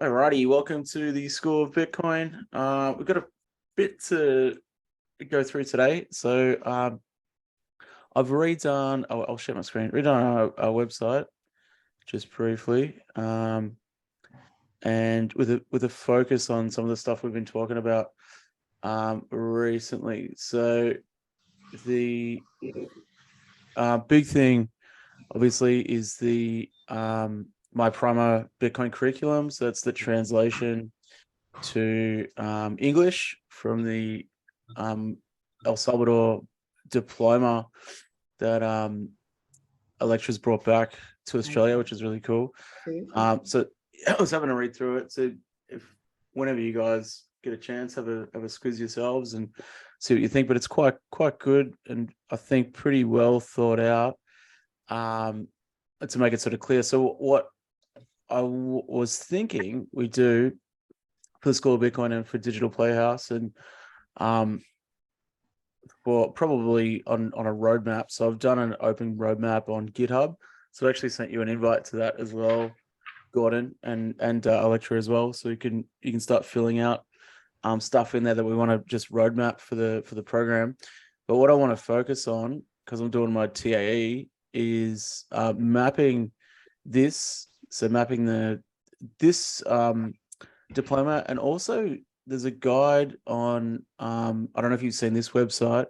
Alrighty, welcome to the School of Bitcoin. We've got a bit to go through today. So I've redone, I'll share my screen, redone our website just briefly, and with a focus on some of the stuff we've been talking about recently. So the big thing, obviously, is the my Prima Bitcoin curriculum. So that's the translation to English from the El Salvador Diploma that a lecturer's brought back to Australia, which is really cool. So I was having to read through it. So whenever you guys get a chance, have a squiz yourselves and see what you think. But it's quite good, and I think pretty well thought out. To make it sort of clear. So what I was thinking we do for the School of Bitcoin and for Digital Playhouse, and for probably on a roadmap. So I've done an open roadmap on GitHub. So I actually sent you an invite to that as well, Gordon, and a lecturer as well. So you can start filling out stuff in there that we want to just roadmap for the program. But what I want to focus on, because I'm doing my TAE, is mapping this. So mapping this diploma, and also there's a guide on I don't know if you've seen this website,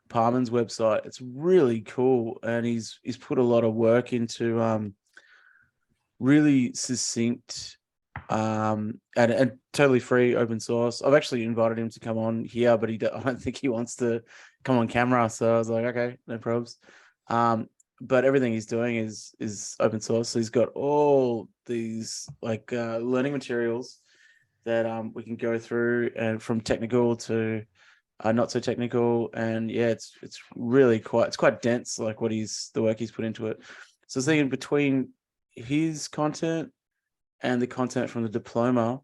Carmen's website. It's really cool, and he's put a lot of work into really succinct and totally free, open source. I've actually invited him to come on here, but I don't think he wants to come on camera. So I was like, okay, no probs. But everything he's doing is open source. So he's got all these like learning materials that we can go through, and from technical to not so technical. And yeah, it's really quite dense, like the work he's put into it. So I was thinking between his content and the content from the diploma,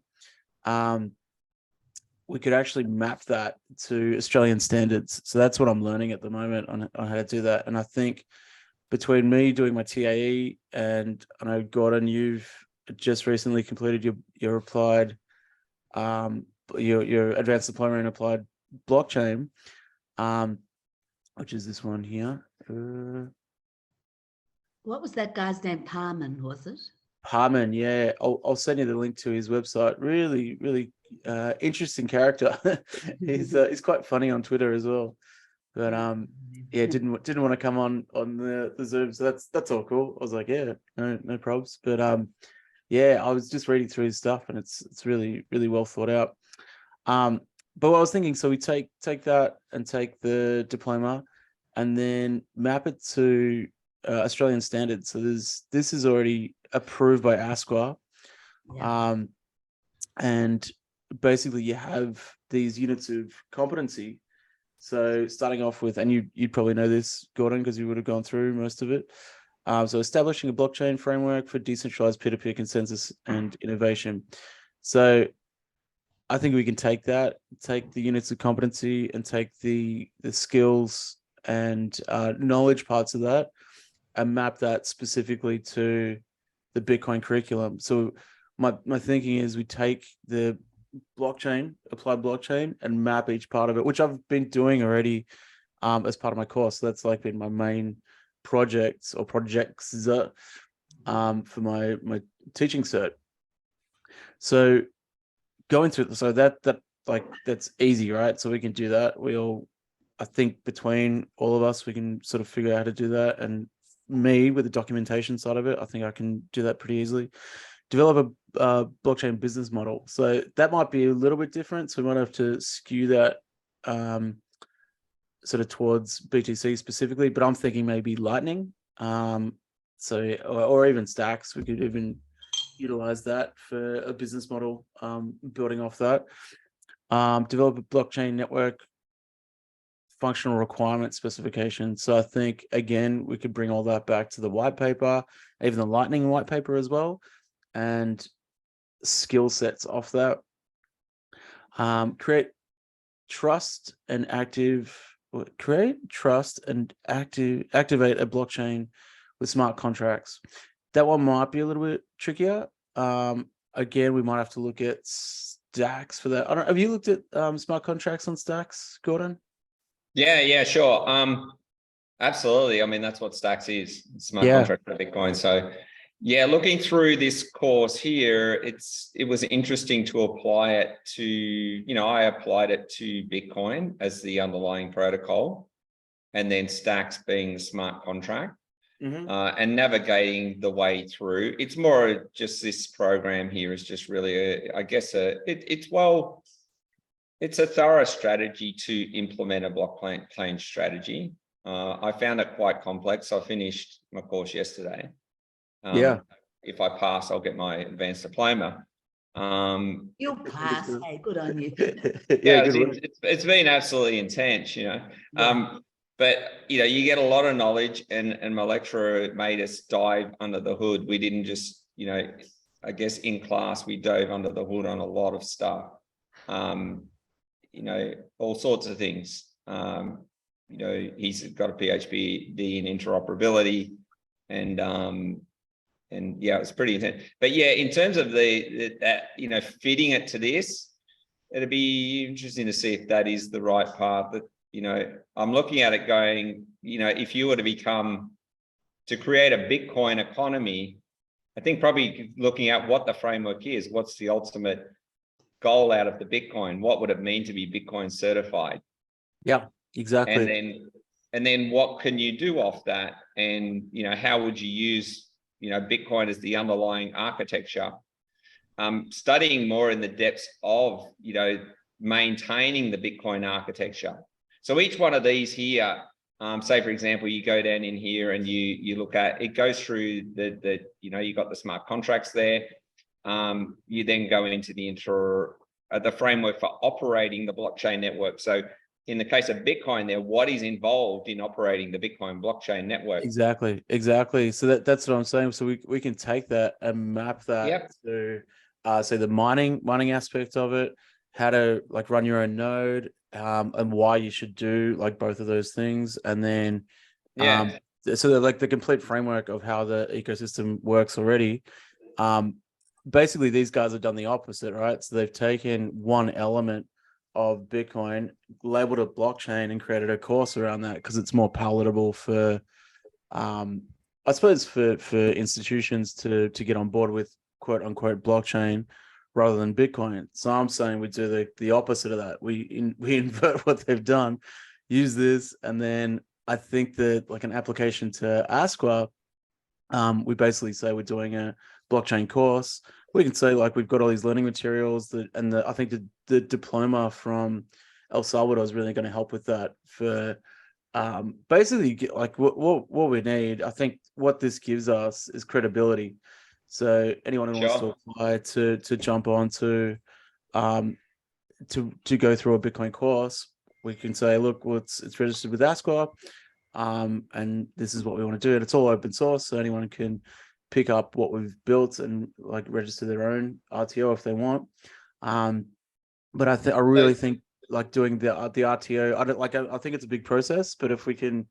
we could actually map that to Australian standards. So that's what I'm learning at the moment on how to do that. And I think between me doing my TAE, and I know, Gordon, you've just recently completed your applied your advanced diploma in applied blockchain, which is this one here. What was that guy's name? Carmen, was it? Carmen, yeah. I'll send you the link to his website. Really interesting character. He's quite funny on Twitter as well. But yeah, didn't want to come on the Zoom, so that's all cool. I was like, yeah, no probs. But yeah, I was just reading through his stuff, and it's really well thought out. But what I was thinking, so we take that and take the diploma, and then map it to Australian standards. So this is already approved by ASQA, and basically you have these units of competency. So starting off with, and you'd probably know this, Gordon, because you would have gone through most of it. So establishing a blockchain framework for decentralized peer-to-peer consensus and innovation. So I think we can take the units of competency and take the skills and knowledge parts of that, and map that specifically to the Bitcoin curriculum. So my thinking is we take the applied blockchain, and map each part of it, which I've been doing already as part of my course. So that's like been my main projects for my teaching cert. So going through, so that's easy, right? So we can do that. I think between all of us, we can sort of figure out how to do that. And me, with the documentation side of it, I think I can do that pretty easily. Develop a blockchain business model. So that might be a little bit different. So we might have to skew that sort of towards BTC specifically, but I'm thinking maybe Lightning. Or even Stacks. We could even utilize that for a business model, building off that. Develop a blockchain network functional requirement specification. So I think, again, we could bring all that back to the white paper, even the Lightning white paper as well, and skill sets off that. Create trust and activate a blockchain with smart contracts. That one might be a little bit trickier. I again, we might have to look at Stacks for that. I don't. Have you looked at smart contracts on Stacks, Gordon? Yeah, sure. Absolutely. I mean, that's what Stacks is, smart contract for Bitcoin. So yeah, looking through this course here, it was interesting to apply it to, I applied it to Bitcoin as the underlying protocol, and then Stacks being the smart contract. And navigating the way through. It's more just this program here is just really, it's a thorough strategy to implement a blockchain strategy. I found it quite complex. I finished my course yesterday. If I pass, I'll get my advanced diploma. You'll pass. Hey, good on you. It's been absolutely intense, But, you get a lot of knowledge, and my lecturer made us dive under the hood. We didn't just, I guess in class, we dove under the hood on a lot of stuff, all sorts of things. He's got a PhD in interoperability, and yeah, it's pretty intense. But yeah, in terms of fitting it to this, it'd be interesting to see if that is the right path. That, I'm looking at it going, if you were to create a Bitcoin economy, I think probably looking at what the framework is, what's the ultimate goal out of the Bitcoin? What would it mean to be Bitcoin certified? Yeah, exactly. And then what can you do off that? And, how would you use, Bitcoin as the underlying architecture? Studying more in the depths of, maintaining the Bitcoin architecture. So each one of these here, say, for example, you go down in here and you look at, it goes through you got the smart contracts there. You then go into the framework for operating the blockchain network. So in the case of Bitcoin there, what is involved in operating the Bitcoin blockchain network? Exactly. So that's what I'm saying. So we can take that and map that to say the mining aspect of it, how to run your own node, and why you should do both of those things, and then so they're the complete framework of how the ecosystem works already. Basically these guys have done the opposite, right? So they've taken one element of Bitcoin, labeled it blockchain, and created a course around that because it's more palatable for I suppose for institutions to get on board with quote unquote blockchain rather than Bitcoin. So I'm saying we do the opposite of that. We invert what they've done, use this, and then I think that an application to Asqua, we basically say we're doing a blockchain course. We can say we've got all these learning materials I think the diploma from El Salvador is really going to help with that for basically what we need. I think what this gives us is credibility. So anyone who wants to apply to jump on to go through a Bitcoin course, we can say, look, it's registered with Asqua, and this is what we want to do. And it's all open source, so anyone can pick up what we've built and register their own RTO if they want. But I really think doing the RTO, I think it's a big process, but if we can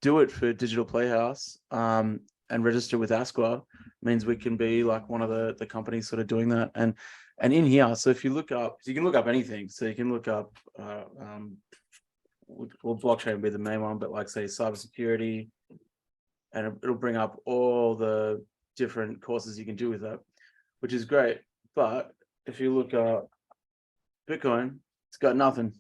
do it for Digital Playhouse and register with Asqua, means we can be one of the companies sort of doing that. And in here, so if you look up, you can look up anything. So you can look up blockchain would be the main one, but say cybersecurity, and it'll bring up all the different courses you can do with that, which is great. But if you look at Bitcoin, it's got nothing.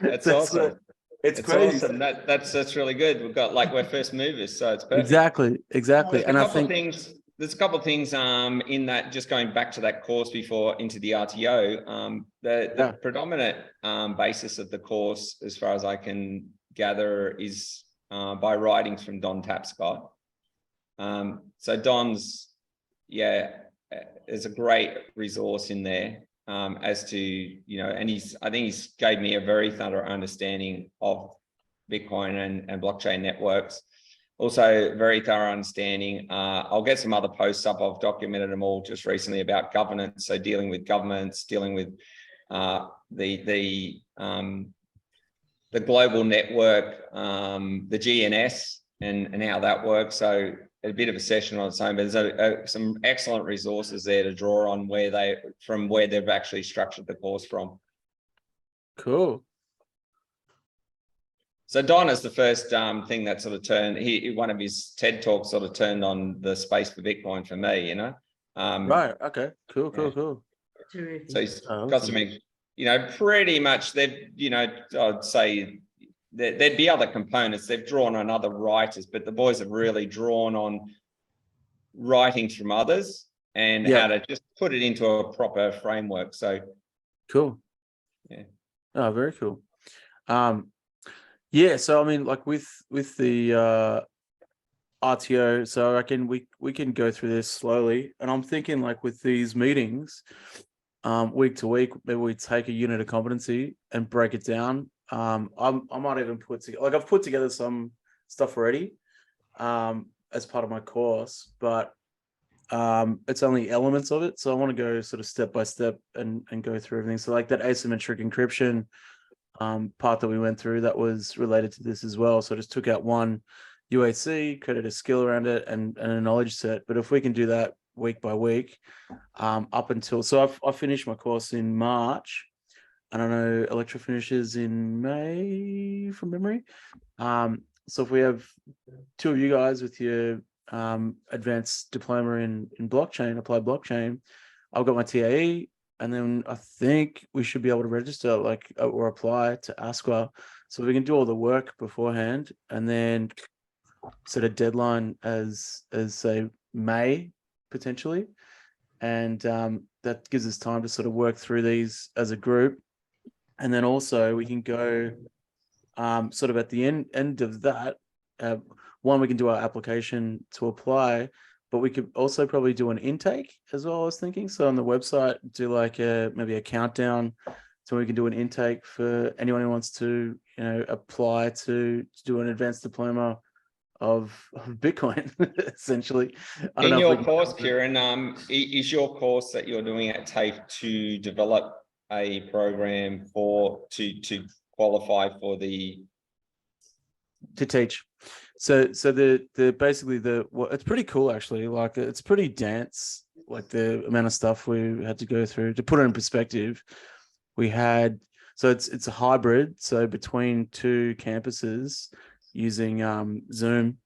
That's awesome. It's crazy. Awesome. That's really good. We've got we're first movers, so it's perfect. Exactly. And I think there's a couple of things in that, just going back to that course before into the RTO. The predominant basis of the course, as far as I can gather, is by writings from Don Tapscott. So Don's, there's a great resource in there as to, and I think he's gave me a very thorough understanding of Bitcoin and blockchain networks. Also very thorough understanding. I'll get some other posts up. I've documented them all just recently about governance. So dealing with governments, dealing with the global network, the GNS and how that works. So a bit of a session on its own, but there's some excellent resources there to draw on where they've actually structured the course from. Cool. So Don is the first thing that sort of turned. One of his TED talks sort of turned on the space for Bitcoin for me. You know. Right. Okay. Cool. Cool. Yeah. Cool. Terrific. So he's got Awesome. some, you know, pretty much they've, you know, I'd say there'd be other components. They've drawn on other writers, but the boys have really drawn on writings from others and how to just put it into a proper framework. So cool. Yeah. Oh, very cool. Yeah, so I mean, like with the RTO, so I reckon we can go through this slowly. And I'm thinking like with these meetings, week to week, maybe we take a unit of competency and break it down. I might even put together, like I've put together some stuff already as part of my course, but it's only elements of it. So I want to go sort of step by step and go through everything. So like that asymmetric encryption part that we went through, that was related to this as well. So I just took out one UAC, created a skill around it and a knowledge set. But if we can do that week by week, up until, so I finished my course in March, and I know Electra finishes in May from memory. So if we have two of you guys with your advanced diploma in blockchain, applied blockchain, I've got my TAE, and then I think we should be able to register like or apply to ASQA. So we can do all the work beforehand and then set a deadline as say May potentially. And that gives us time to sort of work through these as a group. And then also we can go sort of at the end of that, one, we can do our application to apply, but we could also probably do an intake as well, I was thinking. So on the website, do like maybe a countdown. So we can do an intake for anyone who wants to, you know, apply to do an advanced diploma of Bitcoin, essentially. I don't In know your if course, Kieran, is your course that you're doing at TAFE to develop a program to qualify for the to teach. So the basically it's pretty cool actually. Like it's pretty dense, like the amount of stuff we had to go through. To put it in perspective, we had, so it's a hybrid, so between two campuses using Zoom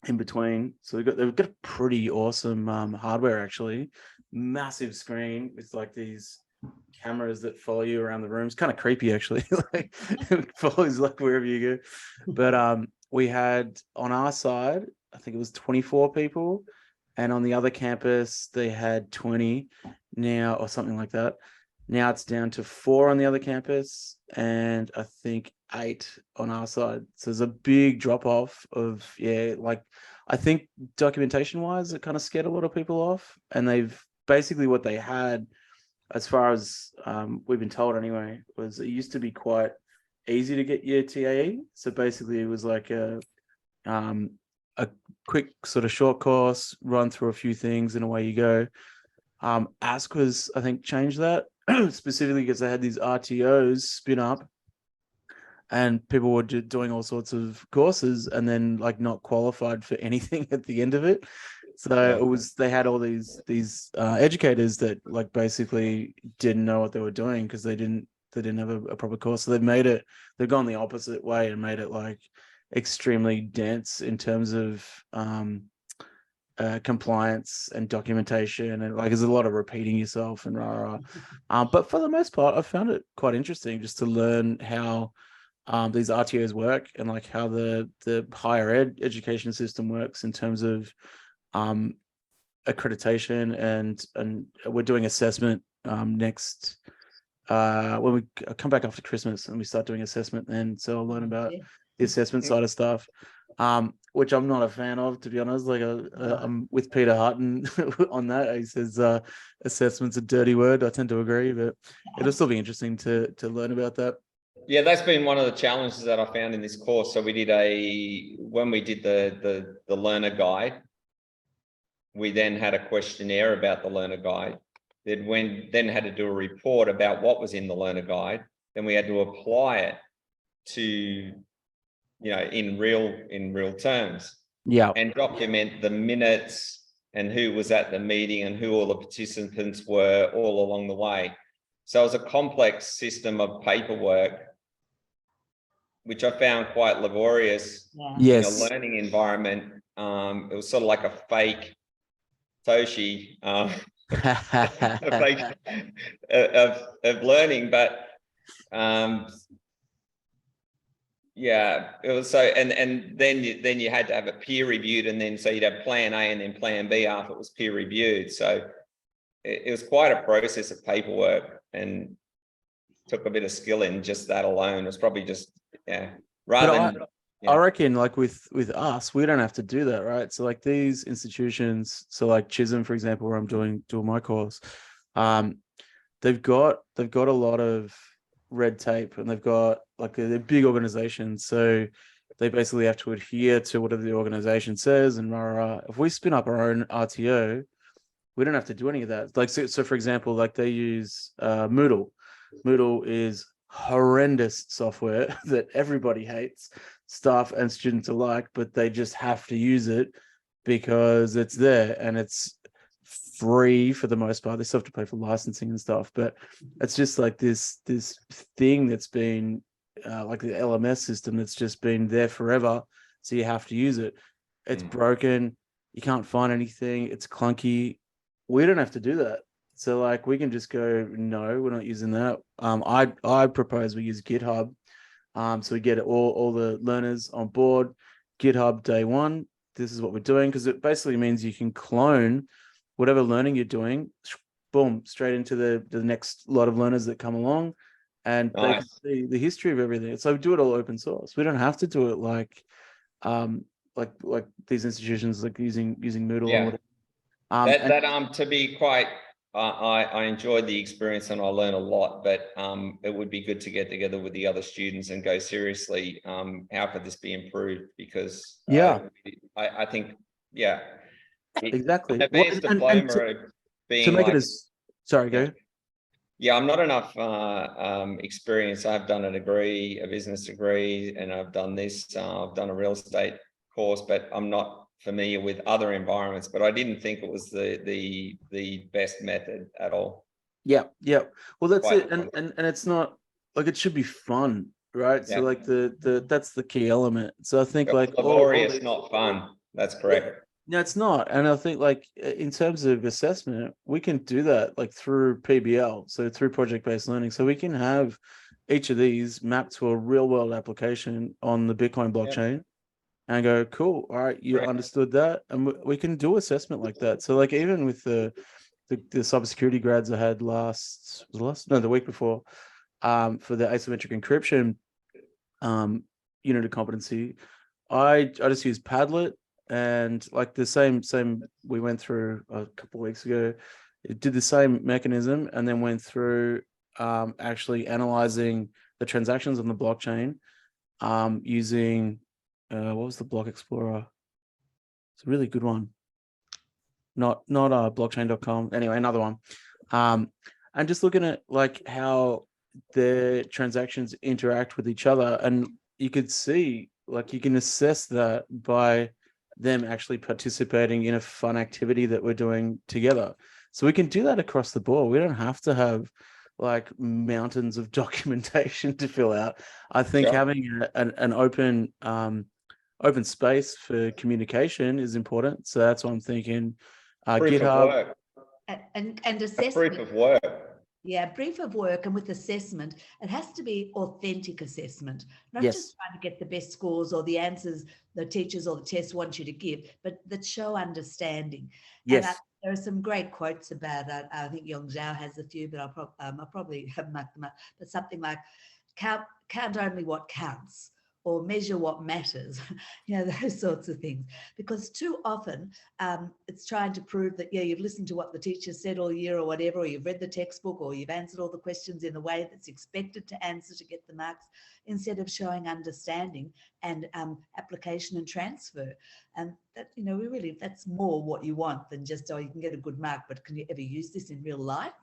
in between. So they've got a pretty awesome hardware actually. Massive screen with like these cameras that follow you around the room. It's kind of creepy actually. Like it follows like wherever you go. But we had on our side, I think it was 24 people, and on the other campus they had 20 now or something like that. Now it's down to 4 on the other campus and I think 8 on our side. So there's a big drop off of, like I think documentation wise it kind of scared a lot of people off, and they've basically what they had, as far as we've been told anyway, was it used to be quite easy to get your TAE. So basically it was like a quick sort of short course, run through a few things and away you go. Ask was, I think, changed that specifically because they had these RTOs spin up and people were doing all sorts of courses and then like not qualified for anything at the end of it. So it was, they had all these educators that like basically didn't know what they were doing because they didn't have a proper course. So they've gone the opposite way and made it like extremely dense in terms of compliance and documentation, and like there's a lot of repeating yourself and but for the most part I found it quite interesting just to learn how these RTOs work and like how the higher ed education system works in terms of accreditation, and we're doing assessment next when we come back after Christmas and we start doing assessment then. So I'll learn about the assessment side of stuff, which I'm not a fan of, to be honest. Like I'm with Peter Hutton on that. He says assessment's a dirty word. I tend to agree, but it'll still be interesting to learn about that. Yeah, that's been one of the challenges that I found in this course. So we did when we did the learner guide, we then had a questionnaire about the learner guide. Then had to do a report about what was in the learner guide. Then we had to apply it to, in real terms. Yeah. and document the minutes and who was at the meeting and who all the participants were all along the way. So it was a complex system of paperwork, which I found quite laborious in a Yes. learning environment. It was sort of like a fake Toshi, a fake of learning, but yeah, it was so, and then you had to have it peer reviewed, and then so you'd have plan A and then plan B after it was peer reviewed. So it was quite a process of paperwork, and took a bit of skill in just that alone. It was probably just rather than. I reckon like with us, we don't have to do that, right? So like these institutions, so like Chisholm, for example, where I'm doing my course, they've got a lot of red tape, and they've got like they're big organizations, so they basically have to adhere to whatever the organization says. And if we spin up our own RTO, we don't have to do any of that. Like so for example, like they use Moodle. Moodle is horrendous software that everybody hates, staff and students alike, but they just have to use it because it's there and it's free for the most part. They still have to pay for licensing and stuff, but it's just like this thing that's been like the LMS system that's just been there forever. So you have to use it. It's broken. You can't find anything. It's clunky. We don't have to do that. So like we can just go, no, we're not using that. I propose we use GitHub. So we get all the learners on board. GitHub day one. This is what we're doing, because it basically means you can clone whatever learning you're doing, boom, straight into the next lot of learners that come along, and they can see the history of everything. So we do it all open source. We don't have to do it like these institutions like using Moodle or whatever. To be quite, I enjoyed the experience and I learned a lot, but it would be good to get together with the other students and go seriously. How could this be improved? Because I think, exactly. Advanced diploma being to make like, it as sorry, go. Yeah, I'm not enough experience. I've done a business degree, and I've done this. I've done a real estate course, but I'm not familiar with other environments. But I didn't think it was the best method at all. Yeah. Well, that's it, and it's not like, it should be fun, right? So like that's the key element. So I think like laborious, not fun. That's correct. No, it's not. And I think like in terms of assessment, we can do that like through PBL, so through project-based learning. So we can have each of these mapped to a real world application on the Bitcoin blockchain and go, cool, all right, you understood that. And we can do assessment like that. So like even with the cybersecurity grads I had the week before, for the asymmetric encryption unit of competency, I just use Padlet. And like the same we went through a couple of weeks ago, it did the same mechanism, and then went through actually analyzing the transactions on the blockchain using what was the block explorer? It's a really good one. Not blockchain.com. Anyway, another one. And just looking at like how the transactions interact with each other, and you could see, like, you can assess that by them actually participating in a fun activity that we're doing together. So we can do that across the board. We don't have to have like mountains of documentation to fill out. I think having an open space for communication is important. So that's what I'm thinking. GitHub and assessment. Proof of work. Yeah, proof of work, and with assessment, it has to be authentic assessment, not just trying to get the best scores or the answers the teachers or the tests want you to give, but that show understanding. Yes. And there are some great quotes about that. I think Yong Zhao has a few, but I'll probably have marked them up. But something like count only what counts, or measure what matters, those sorts of things. Because too often it's trying to prove that, you've listened to what the teacher said all year or whatever, or you've read the textbook, or you've answered all the questions in the way that's expected to answer to get the marks, instead of showing understanding and application and transfer. And that, that's more what you want than just, you can get a good mark, but can you ever use this in real life?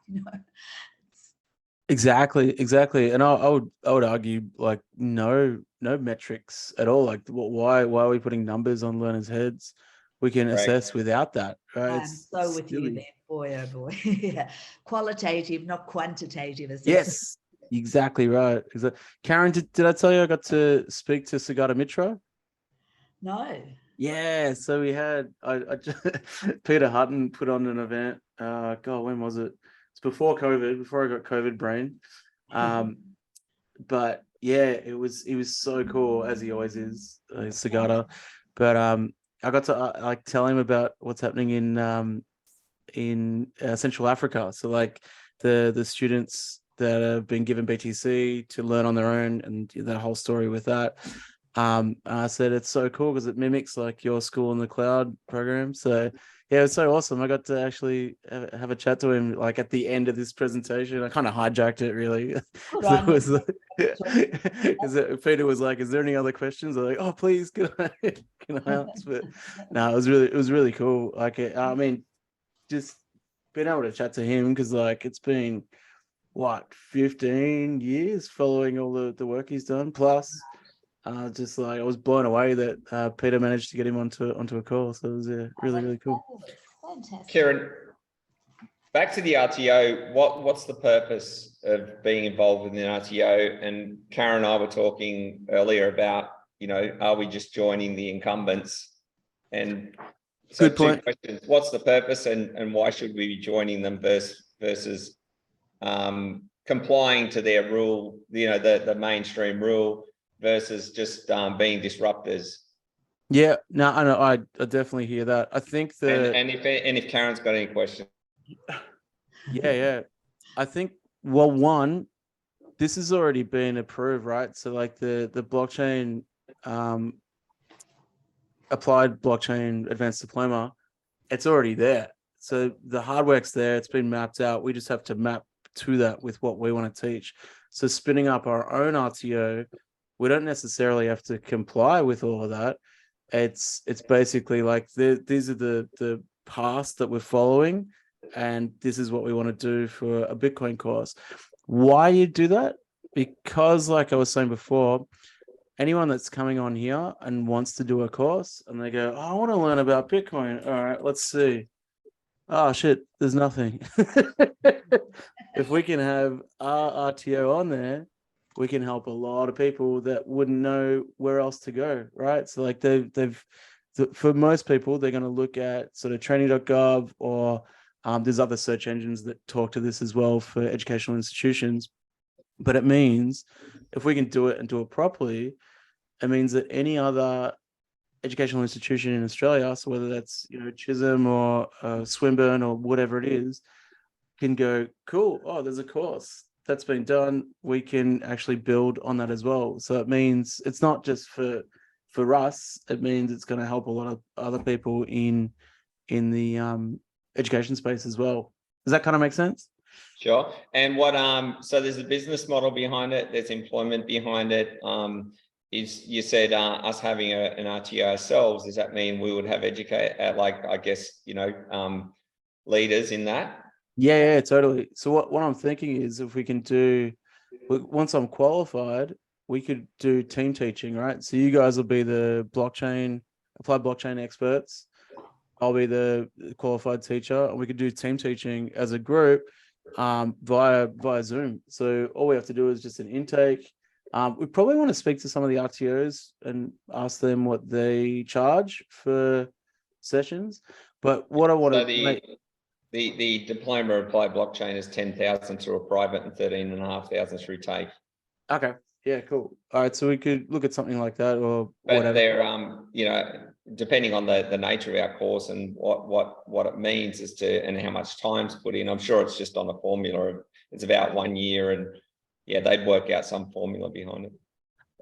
Exactly. And I would argue like no metrics at all. Like why are we putting numbers on learners' heads? We can Right. assess without that, right? I'm so with you silly. there, boy, oh boy. Yeah. Qualitative, not quantitative assessment. Yes, exactly right. Karen, did I tell you I got to speak to Sagata Mitra? No. Yeah, so we had Peter Hutton put on an event. God, when was it? It's before COVID, before I got COVID brain. But yeah, he was so cool, as he always is, Sagata. But I got to like tell him about what's happening in Central Africa. So like the students that have been given BTC to learn on their own, and that whole story with that. I said it's so cool because it mimics like your school in the cloud program. So yeah, it's so awesome. I got to actually have a chat to him like at the end of this presentation. I kind of hijacked it really. Good So it on was you. like, Peter was like, "Is there any other questions?" I was like, "Oh, please, can I ask?" But no, it was really cool. Like, I mean, just being able to chat to him because like it's been what 15 years following all the work he's done plus. Just like I was blown away that Peter managed to get him onto a call. So it was really cool. Fantastic. Kieran, back to the RTO, what's the purpose of being involved with an RTO? And Karen and I were talking earlier about, are we just joining the incumbents? And so Good point. 2 questions. What's the purpose and why should we be joining them versus complying to their rule, the mainstream rule versus just being disruptors? Yeah, no, I know. I definitely hear that. I think that And if Karen's got any questions. yeah. I think one, this has already been approved, right? So like the blockchain applied blockchain advanced diploma, it's already there. So the hard work's there, it's been mapped out. We just have to map to that with what we want to teach. So spinning up our own RTO, we don't necessarily have to comply with all of that. It's basically like these are the paths that we're following, and this is what we want to do for a Bitcoin course. Why you do that? Because like I was saying before, anyone that's coming on here and wants to do a course and they go, oh, I want to learn about Bitcoin. All right, let's see. Oh shit, there's nothing. If we can have our RTO on there, we can help a lot of people that wouldn't know where else to go, right? So like for most people, they're going to look at sort of training.gov or there's other search engines that talk to this as well for educational institutions. But it means if we can do it and do it properly, it means that any other educational institution in Australia, so whether that's Chisholm or Swinburne or whatever it is, can go, cool, oh, there's a course that's been done, we can actually build on that as well. So it means it's not just for us, it means it's going to help a lot of other people in the education space as well. Does that kind of make sense? Sure. And so there's a business model behind it, there's employment behind it. Is you said us having an RTO ourselves, does that mean we would have leaders in that? Yeah, totally. So what I'm thinking is if we can do, once I'm qualified, we could do team teaching, right? So you guys will be the applied blockchain experts. I'll be the qualified teacher, and we could do team teaching as a group via Zoom. So all we have to do is just an intake. We probably want to speak to some of the RTOs and ask them what they charge for sessions. But what I want to the Diploma applied blockchain is 10,000 through a private and 13,500 through TAFE. Okay. Yeah, cool. All right. So we could look at something like that or but whatever. They're, depending on the nature of our course and what it means and how much time's put in, I'm sure it's just on a formula. It's about 1 year and yeah, they'd work out some formula behind it.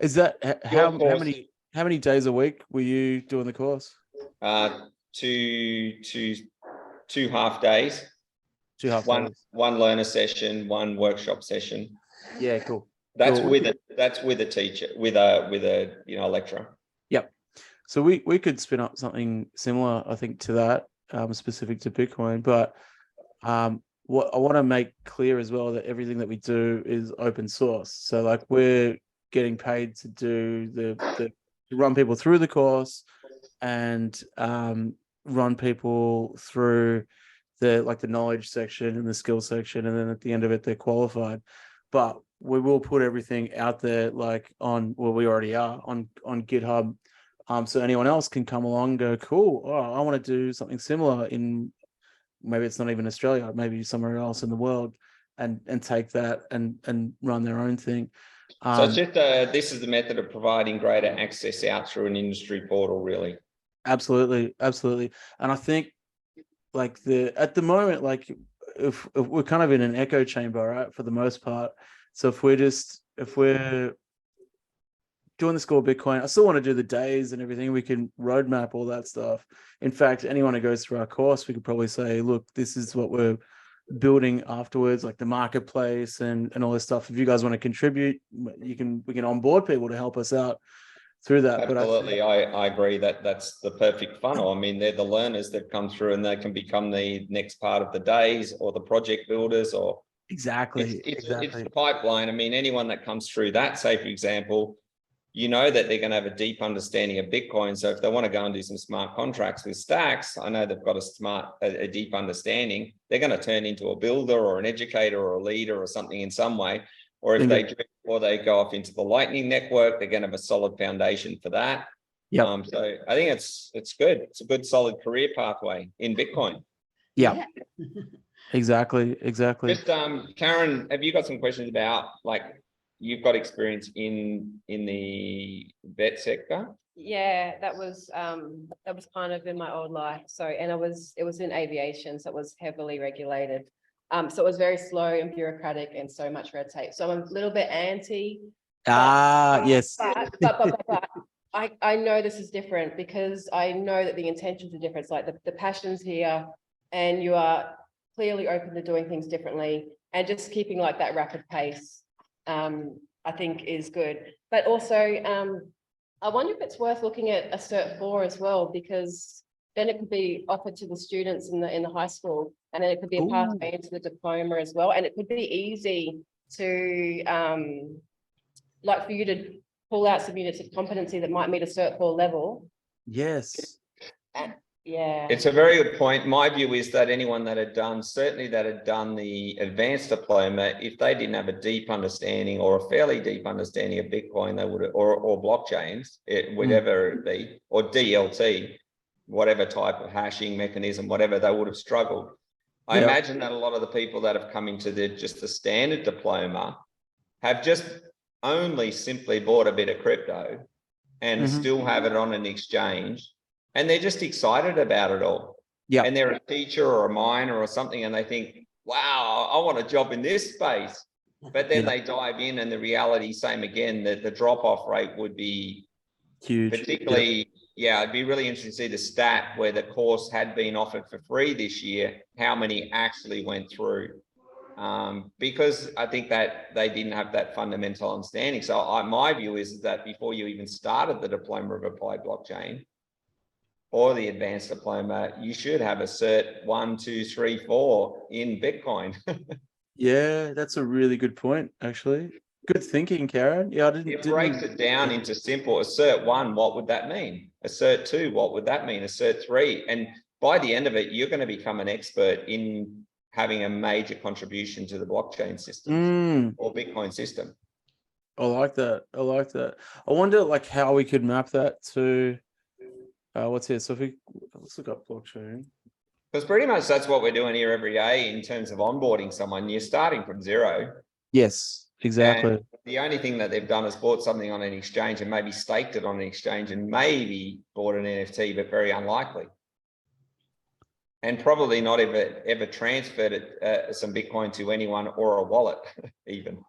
Is that how many days a week were you doing the course? 2 half days. 2 half days. One learner session, one workshop session. Yeah, cool. That's cool. with a teacher, with a lecturer. Yep. So we could spin up something similar, I think, to that, specific to Bitcoin. But what I want to make clear as well, that everything that we do is open source. So like we're getting paid to do to run people through the course and run people through the knowledge section and the skill section, and then at the end of it they're qualified. But we will put everything out there, like we already are on GitHub, so anyone else can come along and go, cool, oh, I want to do something similar in, maybe it's not even Australia, maybe somewhere else in the world, and take that and run their own thing. So it's just this is the method of providing greater access out through an industry portal, really. Absolutely, absolutely. And I think like at the moment, like if we're kind of in an echo chamber, right, for the most part. So if we're doing the School of Bitcoin, I still want to do the days and everything. We can roadmap all that stuff. In fact, anyone who goes through our course, we could probably say, look, this is what we're building afterwards, like the marketplace and all this stuff. If you guys want to contribute, we can onboard people to help us out through that. Absolutely. But I agree that that's the perfect funnel. I mean, they're the learners that come through and they can become the next part of the days or the project builders, or exactly. It's the pipeline. I mean, anyone that comes through that, say, for example, you know that they're going to have a deep understanding of Bitcoin. So if they want to go and do some smart contracts with stacks, I know they've got a deep understanding. They're going to turn into a builder or an educator or a leader or something in some way. Or if they go off into the Lightning Network, they're going to have a solid foundation for that. Yeah. So I think it's good. It's a good, solid career pathway in Bitcoin. Yeah. Exactly. Just Karen, have you got some questions about, like, you've got experience in the vet sector? Yeah, that was kind of in my old life. So, and it was in aviation, so it was heavily regulated. So it was very slow and bureaucratic and so much red tape. So I'm a little bit anti. Yes. But I know this is different because I know that the intentions are different. It's like the passion's here and you are clearly open to doing things differently, and just keeping like that rapid pace, I think is good. But also, I wonder if it's worth looking at a Cert 4 as well, because then it could be offered to the students in the high school, and then it could be a pathway into the diploma as well. And it could be easy to, like for you to pull out some units of competency that might meet a Cert 4 level. Yes. Yeah. It's a very good point. My view is that anyone that had done the advanced diploma, if they didn't have a deep understanding or a fairly deep understanding of Bitcoin, they would, or blockchains, whatever it be, or DLT, whatever type of hashing mechanism, whatever, they would have struggled. I imagine that a lot of the people that have come into just the standard diploma have just only simply bought a bit of crypto and still have it on an exchange. And they're just excited about it all. Yeah. And they're a teacher or a miner or something, and they think, wow, I want a job in this space. But then they dive in, and the reality, same again, that the drop-off rate would be huge. Particularly, it'd be really interesting to see the stat where the course had been offered for free this year, how many actually went through. Because I think that they didn't have that fundamental understanding. So my view is that before you even started the Diploma of Applied Blockchain, or the advanced diploma, you should have a Cert 1, 2, 3, 4 in Bitcoin. Yeah, that's a really good point, actually. Good thinking, Karen. Yeah, It breaks it down into simple. A Cert 1, what would that mean? A Cert 2, what would that mean? A Cert 3. And by the end of it, you're going to become an expert in having a major contribution to the blockchain system or Bitcoin system. I like that. I wonder like how we could map that to what's here? So if let's look up blockchain. Because pretty much that's what we're doing here every day in terms of onboarding someone. You're starting from zero. Yes, exactly. And the only thing that they've done is bought something on an exchange and maybe staked it on an exchange and maybe bought an NFT, but very unlikely. And probably not ever transferred it, some Bitcoin to anyone or a wallet even.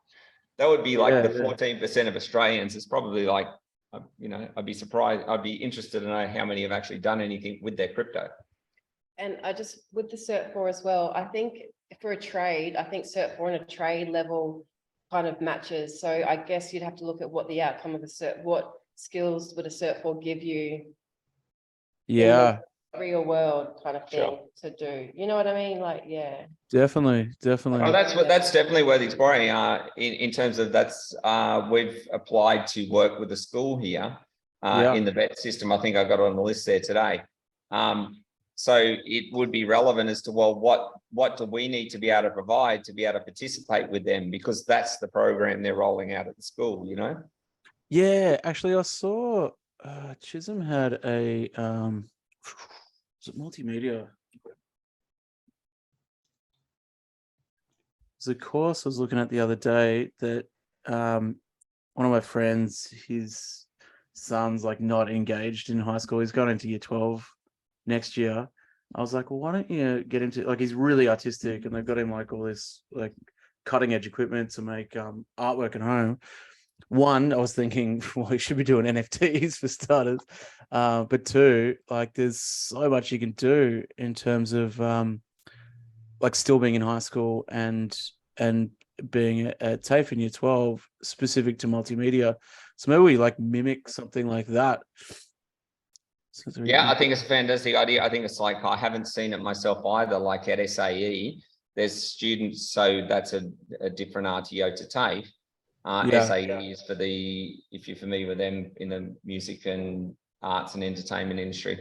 That would be like the 14% of Australians. It's probably like, I'd be surprised. I'd be interested to know how many have actually done anything with their crypto. And I just, with the Cert 4 as well, I think for a trade, I think Cert 4 and a trade level kind of matches. So I guess you'd have to look at what the outcome of what skills would a Cert 4 give you? Yeah. real world kind of thing Sure. to do. You know what I mean? Like, yeah. Definitely. Oh, that's definitely worth exploring. In terms of we've applied to work with a school here in the VET system. I think I got it on the list there today. So it would be relevant as to, well, what do we need to be able to provide to be able to participate with them, because that's the program they're rolling out at the school, you know? Yeah, actually, I saw Chisholm had a was it multimedia? It's a course I was looking at the other day that one of my friends, his son's like not engaged in high school. He's going into year 12 next year. I was like, well, why don't you get him to, like, he's really artistic and they've got him like all this like cutting edge equipment to make artwork at home. One, I was thinking, well, he should be doing NFTs for starters. But two, like there's so much you can do in terms of like still being in high school and being at TAFE in year 12 specific to multimedia. So maybe we like mimic something like that. Yeah, I think it's a fantastic idea. I think it's like, I haven't seen it myself either, like at SAE, there's students, so that's a different RTO to TAFE. SAE is for if you're familiar with them in the music and arts and entertainment industry.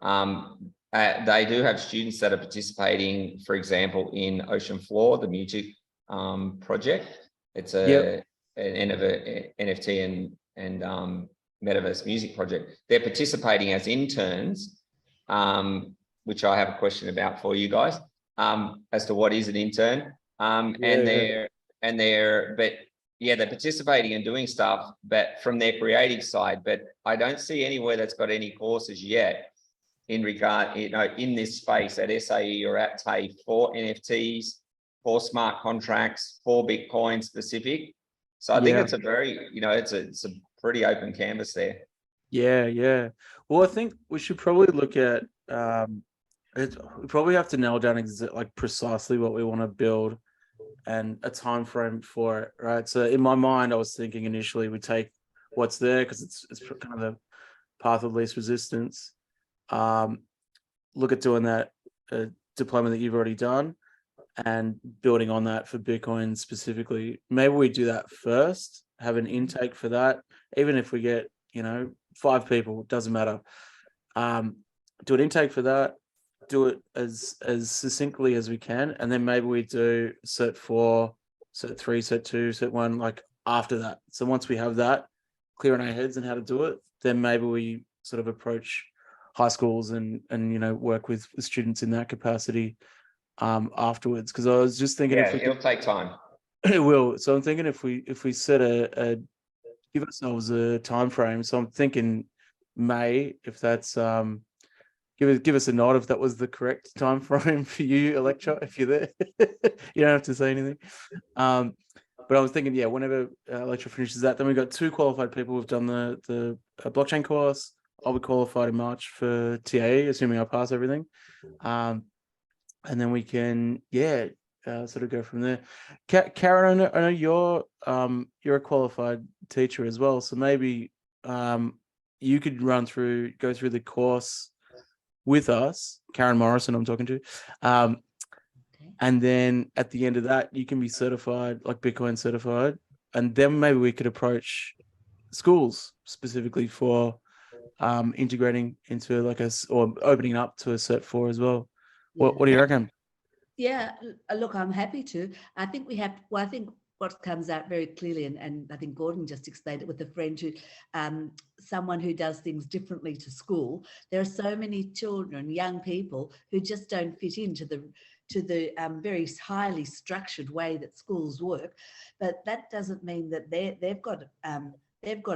They do have students that are participating, for example, in Ocean Floor, the music project. It's an NFT and metaverse music project. They're participating as interns, which I have a question about for you guys, as to what is an intern. They're participating and doing stuff, but from their creative side. But I don't see anywhere that's got any courses yet in regard, in this space at SAE or at TAFE for NFTs, for smart contracts, for Bitcoin specific. So I think it's a very, it's a pretty open canvas there. Yeah. Well, I think we should probably look at, we probably have to nail down like precisely what we want to build and a time frame for it, right? So in my mind, I was thinking initially we take what's there because it's kind of the path of least resistance. Look at doing that diploma that you've already done and building on that for Bitcoin specifically. Maybe we do that first, have an intake for that. Even if we get, 5 people, doesn't matter. Do an intake for that, do it as succinctly as we can. And then maybe we do cert 4, cert 3, cert 2, cert 1, like after that. So once we have that clear in our heads and how to do it, then maybe we sort of approach high schools and work with students in that capacity afterwards. Because I was just thinking, it'll take time. It will. So I'm thinking if we set give ourselves a time frame. So I'm thinking May, if that's give us a nod if that was the correct time frame for you, Electra, if you're there. You don't have to say anything. But I was thinking, whenever Electra finishes that, then we've got 2 qualified people who've done the blockchain course. I'll be qualified in March for TAE, assuming I pass everything. And then we can, sort of go from there. Karen, I know you're a qualified teacher as well, so maybe you could go through the course with us. Karen Morrison, I'm talking to. And then at the end of that, you can be certified, like Bitcoin certified, and then maybe we could approach schools specifically for integrating into or opening up to a cert 4 as well. What do you reckon? Yeah, look, I'm happy to. I think I think what comes out very clearly, and I think Gordon just explained it with a friend who, someone who does things differently to school. There are so many children, young people who just don't fit into the very highly structured way that schools work. But that doesn't mean that they've got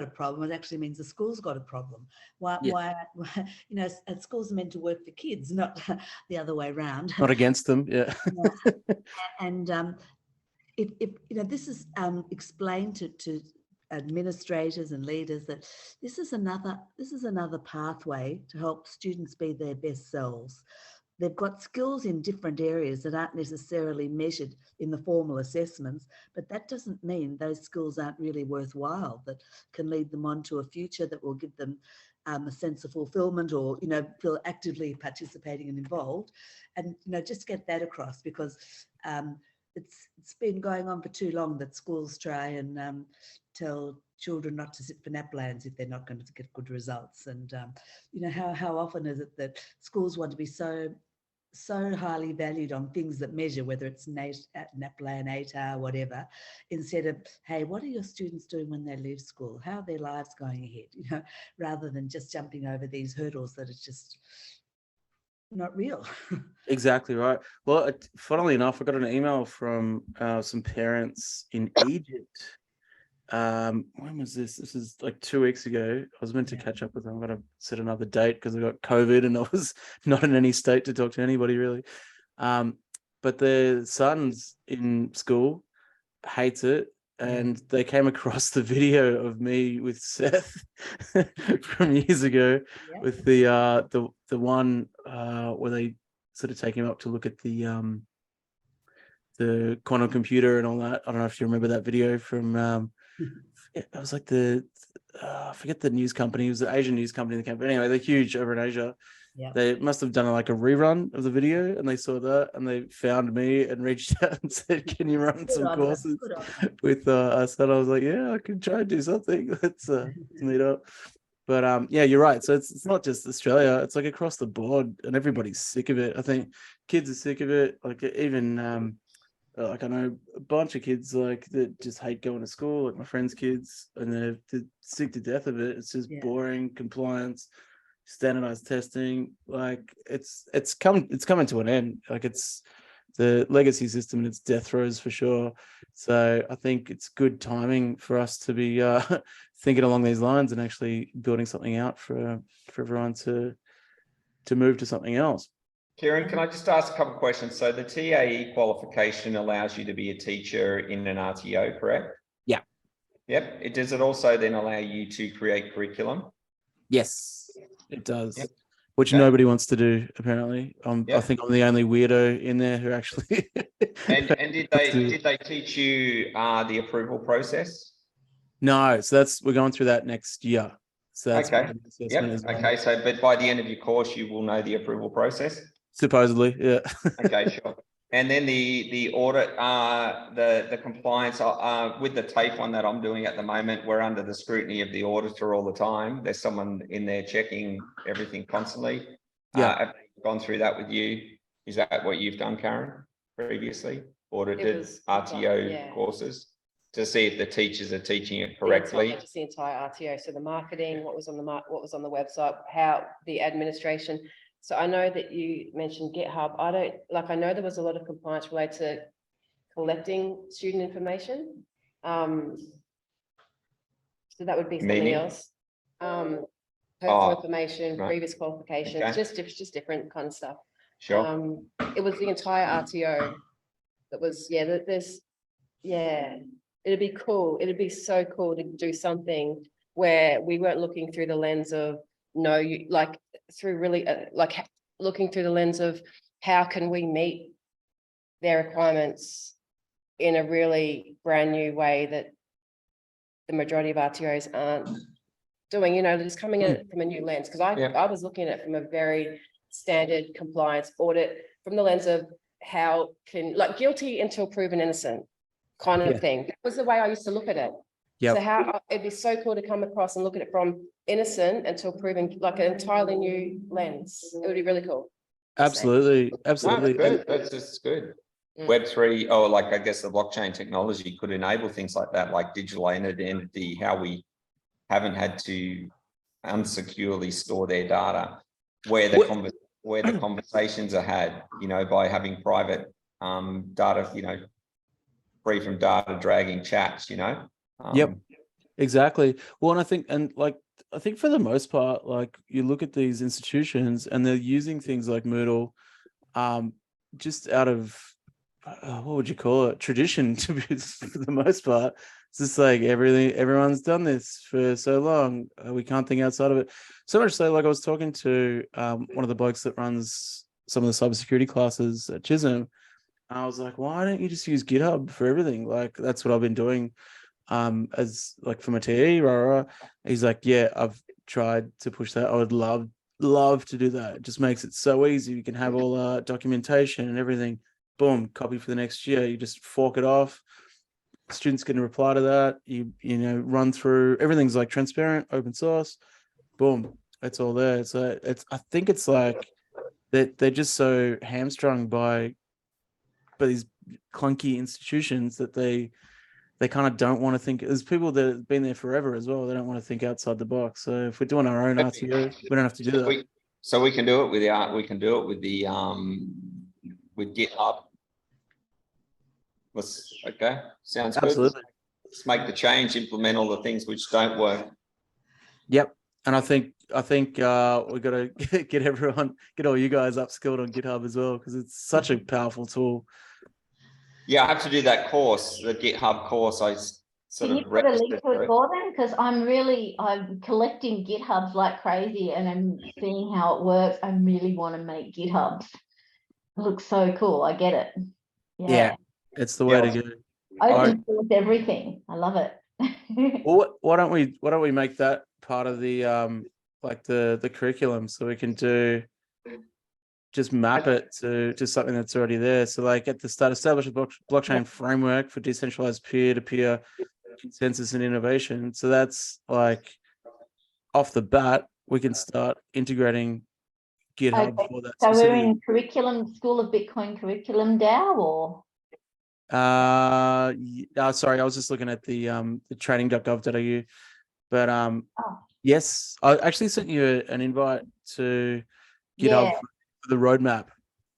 a problem. It actually means the school's got a problem. Why schools are meant to work for kids, not the other way around. Not against them, yeah. And if this is explained to administrators and leaders that this is another pathway to help students be their best selves. They've got skills in different areas that aren't necessarily measured in the formal assessments, but that doesn't mean those skills aren't really worthwhile, that can lead them on to a future that will give them a sense of fulfillment, or, you know, feel actively participating and involved. And, you know, just get that across, because it's been going on for too long that schools try and tell children not to sit for NAPLANs if they're not going to get good results. And, you know, how often is it that schools want to be so highly valued on things that measure, whether it's NAPLAN, ATAR, whatever, instead of, hey, what are your students doing when they leave school? How are their lives going ahead? You know, rather than just jumping over these hurdles that are just not real. Exactly right. Well, funnily enough, I got an email from some parents in Egypt. When was this? This is like 2 weeks ago. I was meant to catch up with them. I'm going to set another date because I got COVID and I was not in any state to talk to anybody really. But their son's in school, hates it, and they came across the video of me with Seth from years ago, with the one where they sort of take him up to look at the quantum computer and all that. I don't know if you remember that video from it was like I forget the news company. It was the Asian news company that came. But anyway, they're huge over in Asia. Yeah. They must have done like a rerun of the video, and they saw that and they found me and reached out and said, "Can you run some courses with us?" And I was like, "Yeah, I can try and do something. Let's meet up." But yeah, you're right. So it's not just Australia. It's like across the board, and everybody's sick of it. I think kids are sick of it. Like even like I know a bunch of kids like that just hate going to school, like my friends' kids, and they're sick to death of it. It's just boring, compliance, standardized testing. Like it's coming to an end. Like it's the legacy system and its death throes for sure. So I think it's good timing for us to be thinking along these lines and actually building something out for everyone to move to something else. Kieran, can I just ask a couple of questions? So the TAE qualification allows you to be a teacher in an RTO, correct? Yeah. Yep. Does it also then allow you to create curriculum? Yes, it does. Yep. Which nobody wants to do, apparently. I think I'm the only weirdo in there who actually. and did they teach you the approval process? No, so we're going through that next year. So that's okay. Yep. Well. Okay. So, but by the end of your course, you will know the approval process. Supposedly, yeah. Okay, sure. And then the audit, the compliance with the TAFE one that I'm doing at the moment, we're under the scrutiny of the auditor all the time. There's someone in there checking everything constantly. Yeah. I've gone through that with you. Is that what you've done, Karen, previously? Audited RTO courses to see if the teachers are teaching it correctly. Just the entire RTO. So the marketing, what was on the website, how the administration. So I know that you mentioned GitHub. I know there was a lot of compliance related to collecting student information. So that would be something else. Personal information, previous qualifications, just different kind of stuff. Sure. It was the entire RTO that was, it'd be cool. It'd be so cool to do something where we weren't looking through the lens of, looking through the lens of how can we meet their requirements in a really brand new way that the majority of RTOs aren't doing, just coming at it from a new lens. Because I was looking at it from a very standard compliance audit from the lens of how can, guilty until proven innocent kind of thing. That was the way I used to look at it. Yep. So it'd be so cool to come across and look at it from innocent until proven, like an entirely new lens. It would be really cool. Absolutely. Absolutely. No, that's just good. Web3, or I guess the blockchain technology could enable things like that, like digital identity, how we haven't had to unsecurely store their data, where the conversations are had, by having private data, free from data dragging chats, Yep, exactly. Well, and I think for the most part, you look at these institutions and they're using things like Moodle, just out of what would you call it, tradition, to be for the most part. It's just like everyone's done this for so long, we can't think outside of it. So much so, I was talking to one of the blokes that runs some of the cybersecurity classes at Chisholm. I was like, why don't you just use GitHub for everything? That's what I've been doing as like for my TE, rah, rah. He's like, yeah, I've tried to push that. I would love to do that. It just makes it so easy. You can have all documentation and everything. Boom, copy for the next year. You just fork it off. Students can reply to that. You know, run through, everything's like transparent, open source. Boom, it's all there. So I think it's like they're just so hamstrung by these clunky institutions that they kind of don't want to think. There's people that have been there forever as well. They don't want to think outside the box. So if we're doing our own RTO, we don't have to do that. So we can do it with we can do it with the with GitHub. Okay, sounds Absolutely. good. Let's make the change, implement all the things which don't work. Yep. And I think we got to get all you guys upskilled on GitHub as well, because it's such a powerful tool. Yeah, I have to do that course, the GitHub course. I sort Can of you put a link to registered it, Gordon? Because I'm collecting GitHubs like crazy, and I'm seeing how it works. I really want to make GitHubs. It looks so cool. I get it. Yeah, it's the way to go. Open source everything. I love it. Well, why don't we make that part of the like the curriculum, so we can just map it to something that's already there. So like at the start, establish a blockchain framework for decentralized peer-to-peer consensus and innovation. So that's like off the bat, we can start integrating GitHub for that. So we're in School of Bitcoin curriculum DAO, or? Sorry, I was just looking at the training.gov.au, but yes, I actually sent you an invite to GitHub for the roadmap.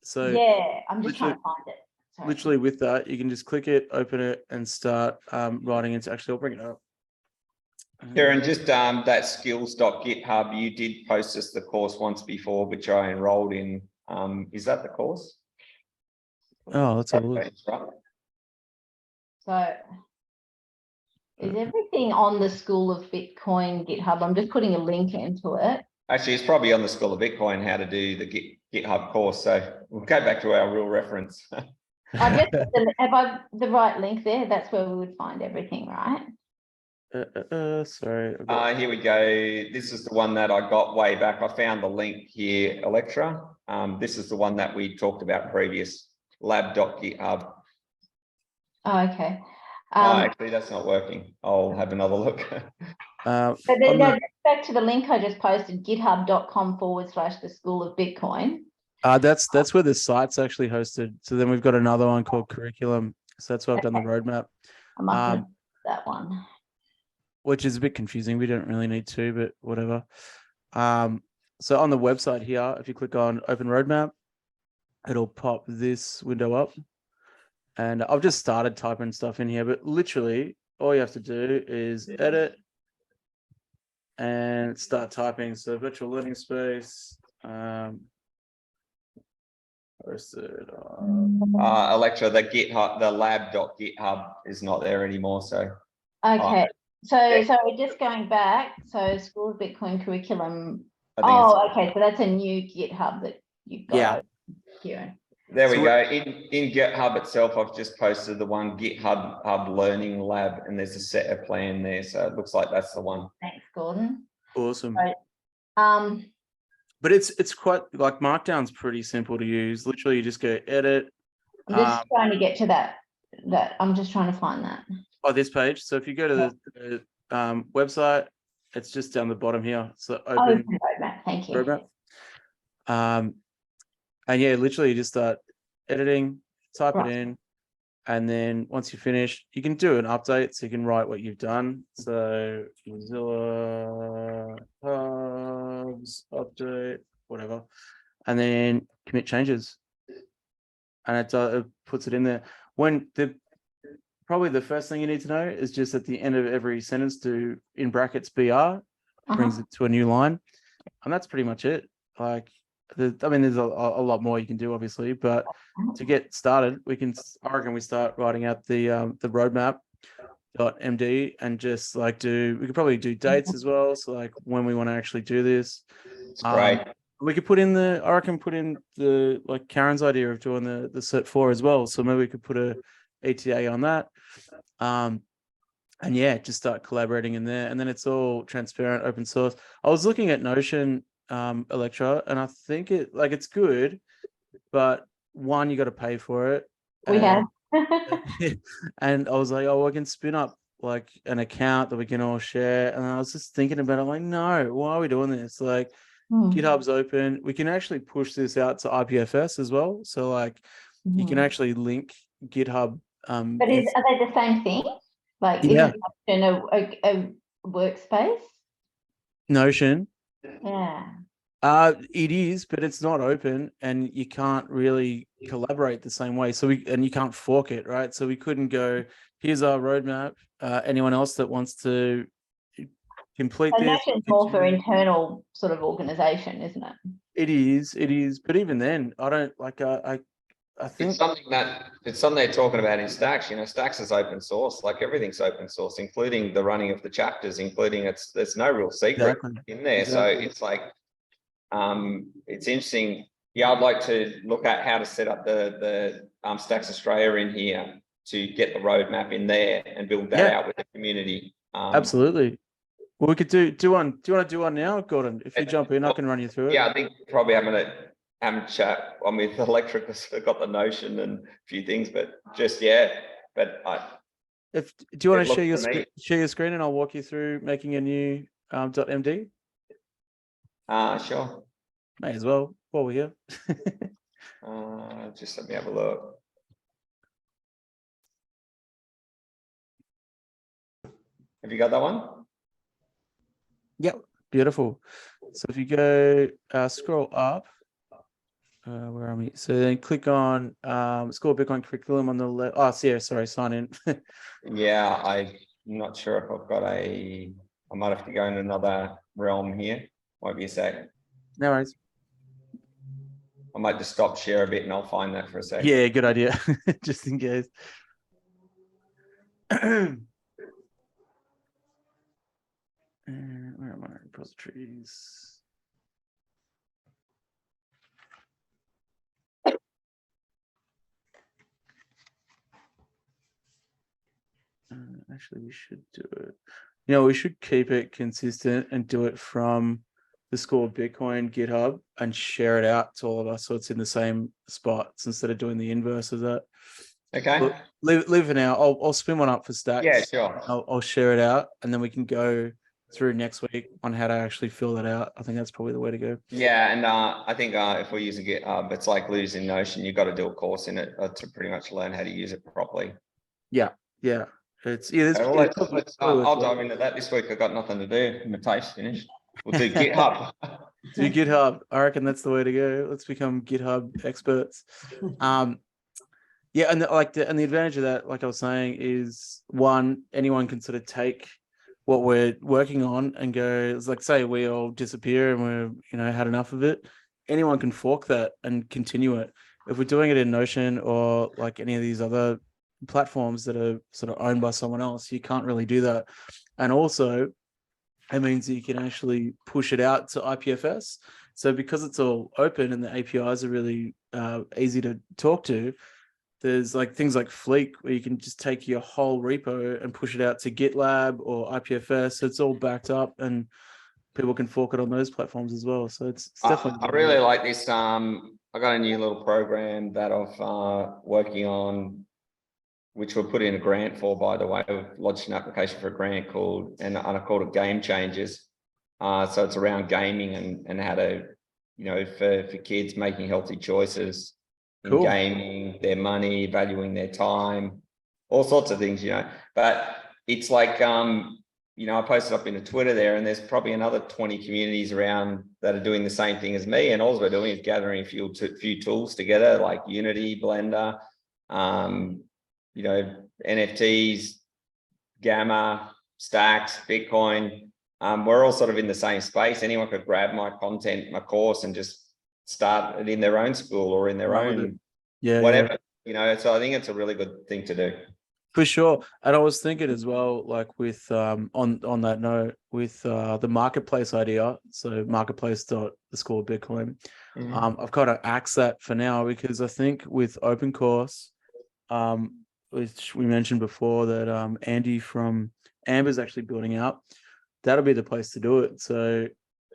So yeah, I'm just trying to find it. Sorry. Literally with that, you can just click it, open it, and start writing into. Actually, I'll bring it up. Karen, just that skills.github, you did post us the course once before, which I enrolled in. Is that the course? Oh, let's have a look. So is everything on the School of Bitcoin GitHub? I'm just putting a link into it. Actually, it's probably on the School of Bitcoin how to do the GitHub course. So we'll go back to our real reference. I just have I the right link there? That's where we would find everything, right? Sorry. Here we go. This is the one that I got way back. I found the link here, Electra. This is the one that we talked about previous, lab.github. Oh, okay. Actually, that's not working. I'll have another look. So then back to the link I just posted, github.com/the School of Bitcoin. That's where the site's actually hosted. So then we've got another one called curriculum. So that's why I've done the roadmap. I must have that one. Which is a bit confusing. We don't really need to, but whatever. So on the website here, if you click on Open Roadmap, it'll pop this window up. And I've just started typing stuff in here, but literally all you have to do is edit and start typing. So virtual learning space, posted. Electra, the GitHub, the lab.github is not there anymore. So okay. So just going back, so School of Bitcoin curriculum. Oh, okay. So that's a new GitHub that you've got here. There we go. In GitHub itself, I've just posted the one GitHub Hub Learning Lab, and there's a set of plan there. So it looks like that's the one. Thanks, Gordon. Awesome. Right. But it's quite like Markdown's pretty simple to use. Literally, you just go edit. I'm just trying to get to that. I'm just trying to find that. Oh, this page. So if you go to the website, it's just down the bottom here. So open roadmap. Thank you. Roadmap. And yeah, literally you just start editing, type it in, and then once you finish, you can do an update. So you can write what you've done. So Mozilla hubs update, whatever, and then commit changes, and it puts it in there. When probably the first thing you need to know is just at the end of every sentence do in brackets BR, brings it to a new line, and that's pretty much it. Like, I mean, there's a lot more you can do, obviously, but to get started, I reckon we start writing out the roadmap.md and just like we could probably do dates as well. So like when we want to actually do this. Right. We could put in the like Karen's idea of doing the Cert 4 as well. So maybe we could put a ETA on that. and yeah, just start collaborating in there, and then it's all transparent, open source. I was looking at Notion, Electra, and I think it's good, but one, you got to pay for it. We have. And I was like, oh, I can spin up like an account that we can all share. And I was just thinking about it. I'm like, no, why are we doing this? Like, GitHub's open. We can actually push this out to IPFS as well. So like you can actually link GitHub. But are they the same thing? Like, Yeah. isn't Notion a workspace? Notion. Yeah. It is, but it's not open, and you can't really collaborate the same way. So you can't fork it, right? So we couldn't go, here's our roadmap. Anyone else that wants to complete So this? Notion's more for internal sort of organization, isn't it? It is. But even then, I don't like. I think it's something they're talking about in Stacks. You know, Stacks is open source. Like everything's open source, including the running of the chapters, including there's no real secret in there. So it's like, it's interesting. Yeah, I'd like to look at how to set up the Stacks Australia in here to get the roadmap in there and build that out with the community. Absolutely. Well, we could do one. Do you want to do one now, Gordon? If you jump in, I can run you through it. Yeah, I think probably I'm going to have a chat on with Electric because I've got the Notion and a few things, but just, yeah. But do you want to share your screen and I'll walk you through making a new .md? Sure. May as well while we're here. Just let me have a look. Have you got that one? Yep, beautiful. So if you go scroll up, where are we? So then click on School Bitcoin curriculum on the left. Oh, yeah, sorry, sign in. Yeah, I'm not sure if I've got I might have to go in another realm here. Might be a sec. No worries. I might just stop share a bit and I'll find that for a second. Yeah, good idea. Just in case. Where are my repositories? Actually, we should do it. You know, we should keep it consistent and do it from the School of Bitcoin GitHub and share it out to all of us so it's in the same spots instead of doing the inverse of that. Okay. Leave it now. I'll spin one up for Stacks. Yeah, sure. I'll share it out and then we can go through next week on how to actually fill that out. I think that's probably the way to go. Yeah, and I think if we're using GitHub, it's like losing Notion. You've got to do a course in it to pretty much learn how to use it properly. Yeah. It's I'll dive into that this week. I've got nothing to do. My tape's finished. We'll do GitHub. Do GitHub. I reckon that's the way to go. Let's become GitHub experts. Yeah, and the advantage of that, like I was saying, is one, anyone can sort of take what we're working on and go, it's like, say we all disappear and we're, had enough of it. Anyone can fork that and continue it. If we're doing it in Notion or like any of these other platforms that are sort of owned by someone else, you can't really do that. And also, it means that you can actually push it out to IPFS. So because it's all open and the APIs are really easy to talk to, there's like things like Fleek where you can just take your whole repo and push it out to GitLab or IPFS. So it's all backed up and people can fork it on those platforms as well. So it's definitely. I really like this. I got a new little program that I'm working on, which we'll put in a grant for, by the way. We've lodged an application for a grant and I called it Game Changers. So it's around gaming and how to, for kids making healthy choices in gaming, their money, valuing their time, all sorts of things, But it's like, I posted up into Twitter there, and there's probably another 20 communities around that are doing the same thing as me. And all we're doing is gathering a few tools together, like Unity, Blender, NFTs, Gamma, Stacks, Bitcoin. We're all sort of in the same space. Anyone could grab my content, my course, and just start it in their own school or in their own whatever. So I think it's a really good thing to do. For sure. And I was thinking as well, like with on that note, with the marketplace idea, so marketplace.theschoolofbitcoin, I've kind of axed that for now because I think with open course, which we mentioned before, that Andy from Amber's actually building out, that'll be the place to do it. So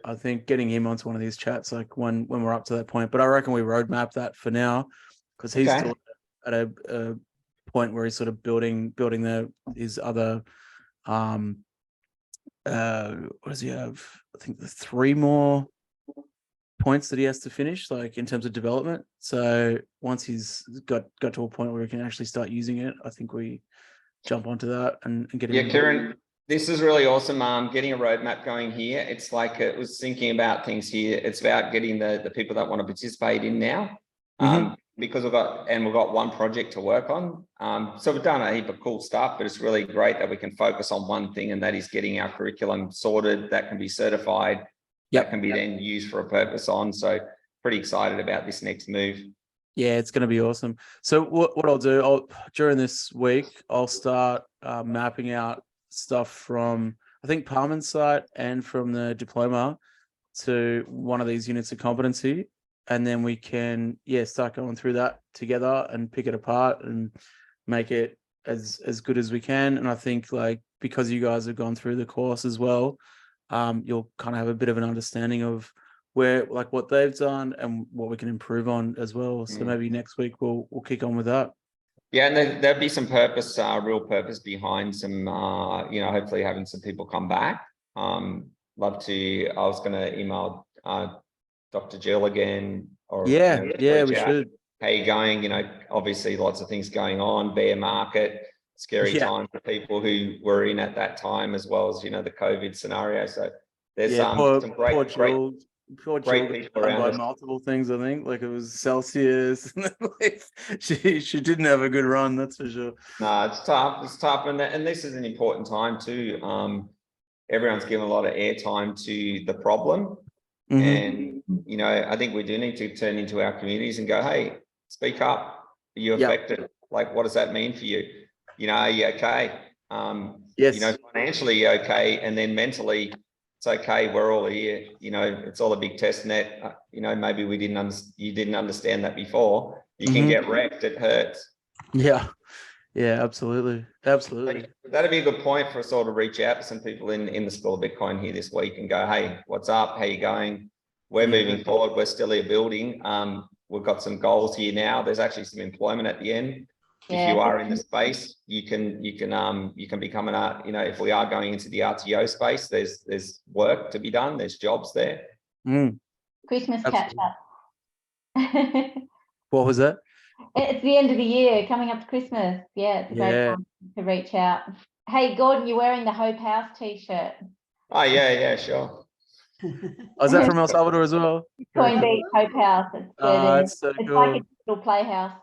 I think getting him onto one of these chats, like when we're up to that point, but I reckon we roadmap that for now, because he's still at a point where he's sort of building his other what does he have? I think the 3 more points that he has to finish, like in terms of development. So once he's got to a point where we can actually start using it, I think we jump onto that and get him. Yeah, Kieran, this is really awesome. Getting a roadmap going here. It's like it was thinking about things here. It's about getting the people that want to participate in now. Because we've got one project to work on. So we've done a heap of cool stuff, but it's really great that we can focus on one thing, and that is getting our curriculum sorted, that can be certified, that can be then used for a purpose on. So pretty excited about this next move. Yeah, it's going to be awesome. So what I'll do, during this week, I'll start mapping out stuff from, I think, Carmen's site and from the Diploma to one of these units of competency. And then we can, start going through that together and pick it apart and make it as good as we can. And I think, like, because you guys have gone through the course as well, you'll kind of have a bit of an understanding of where, like, what they've done and what we can improve on as well. So maybe next week we'll kick on with that. Yeah, and there'll be some purpose, real purpose behind some, hopefully having some people come back. I was going to email Dr. Jill again. Or we should. How you going? Obviously lots of things going on, bear market, scary time for people who were in at that time, as well as, the COVID scenario. So there's some great people around. Multiple things, I think, like it was Celsius. she didn't have a good run, that's for sure. No, it's tough, and this is an important time too. Everyone's given a lot of airtime to the problem. And, I think we do need to turn into our communities and go, hey, speak up. Are you affected? Like, what does that mean for you? Are you okay? Yes. Financially you're okay. And then mentally, it's okay. We're all here. It's all a big test net. Maybe you didn't understand that before. You can get wrecked. It hurts. Yeah. Yeah, absolutely. Absolutely. That'd be a good point for us all to reach out to some people in the School of Bitcoin here this week and go, hey, what's up? How you going? We're moving forward. We're still here building. We've got some goals here now. There's actually some employment at the end. If you are in the space, you can become if we are going into the RTO space, there's work to be done. There's jobs there. Christmas catch up. What was that? It's the end of the year, coming up to Christmas. Yeah, it's a great time to reach out. Hey, Gordon, you're wearing the Hope House t-shirt. Oh, yeah, sure. Is that from El Salvador as well? BitcoinVET Hope House. It's so it's cool. like a little playhouse.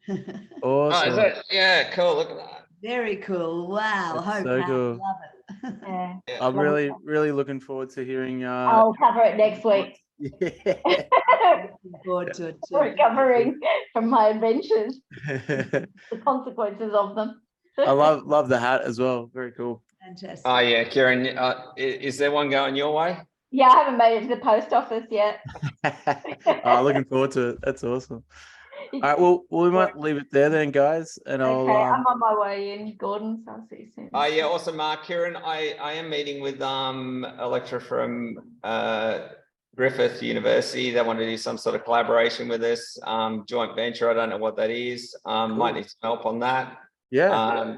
Awesome. Oh, is it? Yeah, cool. Look at that. Very cool. Wow. That's Hope so House. cool. Love it. Yeah. I'm really looking forward to hearing. I'll cover it next week. Looking forward to it too. Recovering from my adventures, the consequences of them. I love the hat as well. Very cool. Fantastic. Oh, yeah, Kieran, is there one going your way? Yeah, I haven't made it to the post office yet. Looking forward to it. That's awesome. All right, well, we might leave it there then, guys. And I'm on my way in, Gordon, so I'll see you soon. Oh, yeah, awesome, Kieran. I am meeting with a lecturer from Griffith University. They want to do some sort of collaboration with us, joint venture. I don't know what that is. Cool. Might need some help on that. Yeah.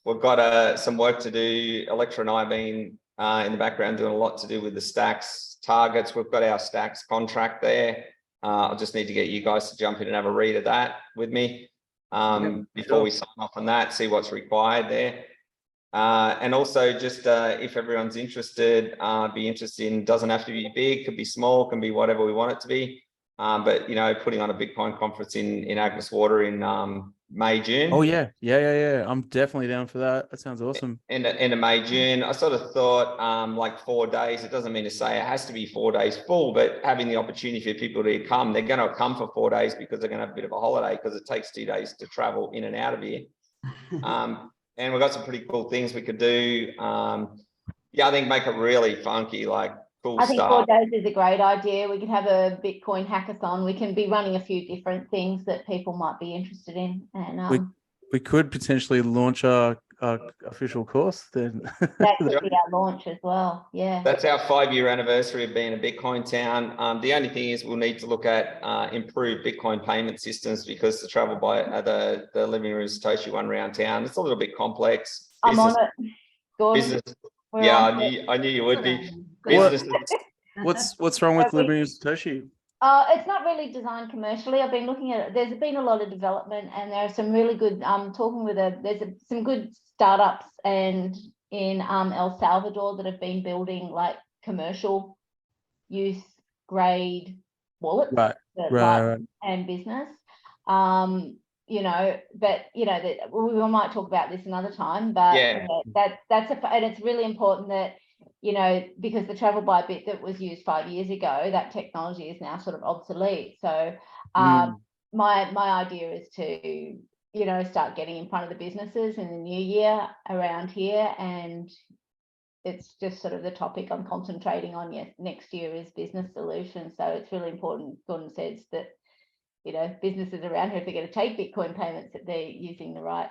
We've got some work to do. A lecturer and I have been in the background doing a lot to do with the stacks targets. We've got our stacks contract there. I'll just need to get you guys to jump in and have a read of that with me before we sign off on that, see what's required there. And also just if everyone's interested, be interested in, doesn't have to be big, could be small, can be whatever we want it to be. But putting on a Bitcoin conference in Agnes Water in May, June. Oh yeah. I'm definitely down for that. That sounds awesome. End of May, June. I sort of thought like 4 days. It doesn't mean to say it has to be 4 days full, but having the opportunity for people to come, they're going to come for 4 days because they're going to have a bit of a holiday, because it takes 2 days to travel in and out of here. And we've got some pretty cool things we could do. I think make it really funky, like cool I think stuff. 4 days is a great idea. We could have a Bitcoin hackathon. We can be running a few different things that people might be interested in. And we we could potentially launch our official course then. That could be our launch as well. Yeah. That's our 5-year anniversary of being a Bitcoin town. The only thing is we'll need to look at improved Bitcoin payment systems, because the travel by the living room Satoshi one around town, it's a little bit complex. I'm on it. Gordon, Business, we're yeah, on it. I knew you would be. What? Businesses, What's wrong with Liberty Satoshi? It's not really designed commercially. I've been looking at it. There's been a lot of development, and there are some really good. Talking with some good startups and in El Salvador that have been building like commercial use grade wallets, Right. and business. You know, but you know that we might talk about this another time. But yeah, and it's really important that, you know, because the travel by bit that was used 5 years ago, that technology is now sort of obsolete. So my idea is to, you know, start getting in front of the businesses in the new year around here, and it's just sort of the topic I'm concentrating on next year is business solutions. So it's really important, Gordon says, that, you know, businesses around here, if they're going to take Bitcoin payments, that they're using the right